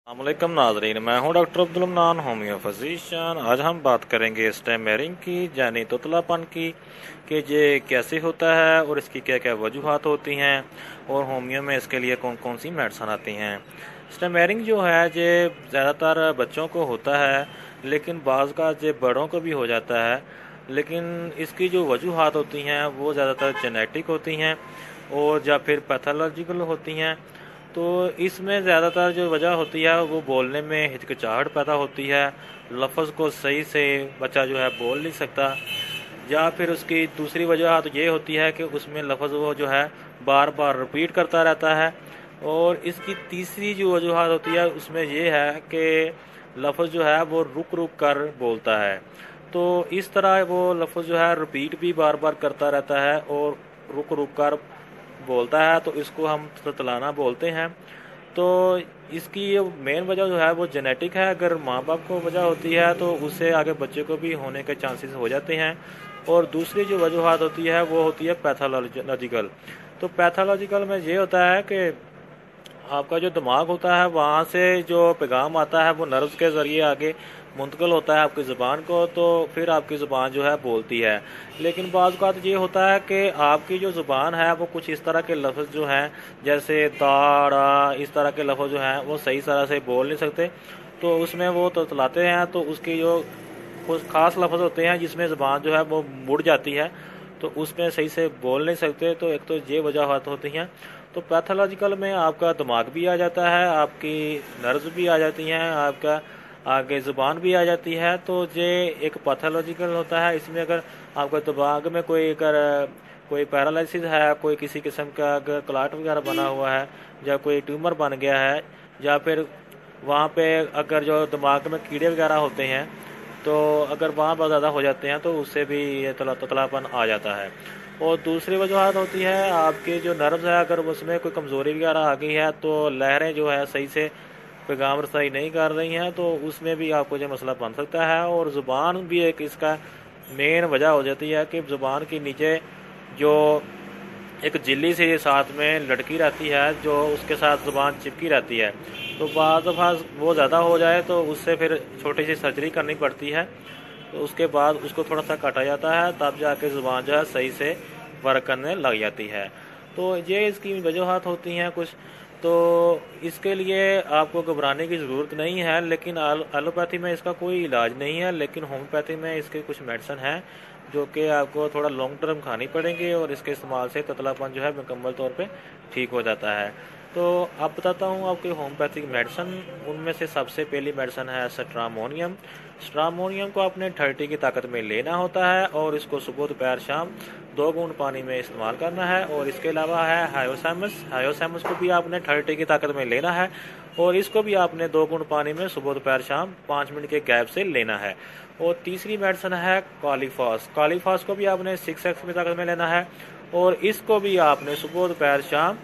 अस्सलामुअलैकुम नाज़रीन, मैं हूं doctor Abdul mannan, homeo physician. आज हम बात करेंगे स्टैमरिंग की, यानी तोतलापन की, कि ये कैसे होता है और इसकी क्या क्या वजूहात होती हैं और होमियो में इसके लिए कौन कौन सी मेडिसिन आती हैं। स्टैमरिंग जो है ये ज़्यादातर बच्चों को होता है, लेकिन बाज़ का ये बड़ों को भी हो जाता है। लेकिन इसकी जो वजूहात होती हैं वो ज़्यादातर जेनेटिक होती हैं और या फिर पैथोलॉजिकल होती हैं। तो इसमें ज़्यादातर जो वजह होती है वो बोलने में हिचकिचाहट पैदा होती है, लफ्ज़ को सही से बच्चा जो है बोल नहीं सकता। या फिर उसकी दूसरी वजह तो ये होती है कि उसमें लफ्ज़ वो जो है बार बार रिपीट करता रहता है। और इसकी तीसरी जो वजूहत होती है उसमें ये है कि लफ्ज़ जो है वो रुक रुक कर बोलता है। तो इस तरह वो लफ्ज़ जो है रिपीट भी बार बार करता रहता है और रुक रुक कर बोलता है, तो इसको हम ततलाना बोलते हैं। तो इसकी मेन वजह जो है वो जेनेटिक है। अगर माँ बाप को वजह होती है तो उससे आगे बच्चे को भी होने के चांसेस हो जाते हैं। और दूसरी जो वजूहत होती है वो होती है पैथोलॉजिकल। तो पैथोलॉजिकल में ये होता है कि आपका जो दिमाग होता है वहाँ से जो पैगाम आता है वो नर्व्स के ज़रिए आगे मुंतकिल होता है आपकी ज़ुबान को, तो फिर आपकी ज़ुबान जो है बोलती है। लेकिन बाज़ औक़ात ये होता है कि आपकी जो ज़ुबान है वो कुछ इस तरह के लफ्ज़ जो हैं, जैसे दाड़ा, इस तरह के लफ्ज़ जो हैं वो सही तरह से बोल नहीं सकते। तो उसमें वो ततलाते हैं तो उसकी जो कुछ ख़ास लफ्ज़ होते हैं जिसमें ज़ुबान जो है वो मुड़ जाती है, तो उसमें सही से बोल नहीं सकते। तो एक तो ये वजह होती हैं। तो पैथोलॉजिकल में आपका दिमाग भी आ जाता है, आपकी नर्व्स भी आ जाती हैं, आपका आगे ज़ुबान भी आ जाती है। तो ये एक पैथोलॉजिकल होता है। इसमें अगर आपका दिमाग में कोई पैरालिसिस है, कोई किसी किस्म का अगर क्लॉट वगैरह बना हुआ है या कोई ट्यूमर बन गया है, या फिर वहाँ पे अगर जो दिमाग में कीड़े वगैरह होते हैं तो अगर वहाँ बहुत ज़्यादा हो जाते हैं तो उससे भी ये ततलापन आ जाता है। और दूसरी वजूहत होती है आपके जो नर्व्स है, अगर उसमें कोई कमज़ोरी वगैरह आ गई है तो लहरें जो है सही से पैगाम रसाई नहीं कर रही हैं, तो उसमें भी आपको जो मसला बन सकता है। और ज़ुबान भी एक इसका मेन वजह हो जाती है कि ज़ुबान के नीचे जो एक झिल्ली से साथ में लटकी रहती है, जो उसके साथ ज़ुबान चिपकी रहती है, तो बाद वो ज़्यादा हो जाए तो उससे फिर छोटी सी सर्जरी करनी पड़ती है। तो उसके बाद उसको थोड़ा सा काटा जाता है, तब जाके ज़ुबान जो है सही से वर्क करने लग जाती है। तो ये इसकी वजूहत होती हैं कुछ। तो इसके लिए आपको घबराने की ज़रूरत नहीं है, लेकिन एलोपैथी में इसका कोई इलाज नहीं है। लेकिन होम्योपैथी में इसके कुछ मेडिसिन हैं जो कि आपको थोड़ा लॉन्ग टर्म खानी पड़ेंगी और इसके इस्तेमाल से ततलापन जो है मुकम्मल तौर पे ठीक हो जाता है। तो अब बताता हूँ आपकी होम्योपैथिक मेडिसिन। उनमें से सबसे पहली मेडिसिन है स्ट्रामोनियम। स्ट्रामोनियम को आपने 30 की ताकत में लेना होता है और इसको सुबह दोपहर शाम 2 बूंद पानी में इस्तेमाल करना है। और इसके अलावा है हायोसैमस को भी आपने 30 की ताकत में लेना है और इसको भी आपने 2 बूंद पानी में सुबह दोपहर शाम 5 मिनट के गैप से लेना है। और तीसरी मेडिसिन है कॉलीफॉस को भी आपने 6x की ताकत में लेना है और इसको भी आपने सुबह दोपहर शाम,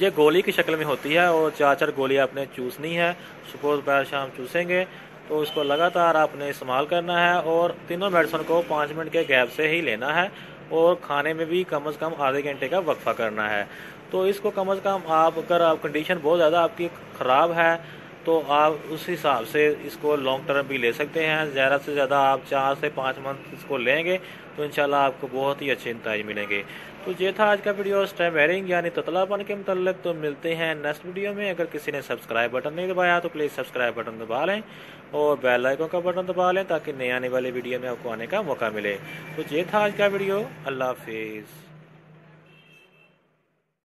ये गोली की शक्ल में होती है और 4 गोली आपने चूसनी है, सुबह दोपहर शाम चूसेंगे। तो उसको लगातार आपने इस्तेमाल करना है और तीनों मेडिसिन को 5 मिनट के गैप से ही लेना है और खाने में भी कम से कम आधे घंटे का वक्फा करना है। तो इसको कम से कम अगर आप कंडीशन बहुत ज़्यादा आपकी ख़राब है तो आप उस हिसाब से इसको लॉन्ग टर्म भी ले सकते हैं। ज़्यादा से ज़्यादा आप 4 से 5 मंथ इसको लेंगे तो इंशाल्लाह आपको बहुत ही अच्छे नतीजे मिलेंगे। तो ये था आज का वीडियो स्टैमरिंग यानी ततलापन के मुतल्लिक। तो मिलते हैं नेक्स्ट वीडियो में। अगर किसी ने सब्सक्राइब बटन नहीं दबाया तो प्लीज़ सब्सक्राइब बटन दबा लें और बेल आइकन का बटन दबा लें ताकि नए आने वाले वीडियो में आपको आने का मौका मिले। तो ये था आज का वीडियो। अल्लाह हाफिज़।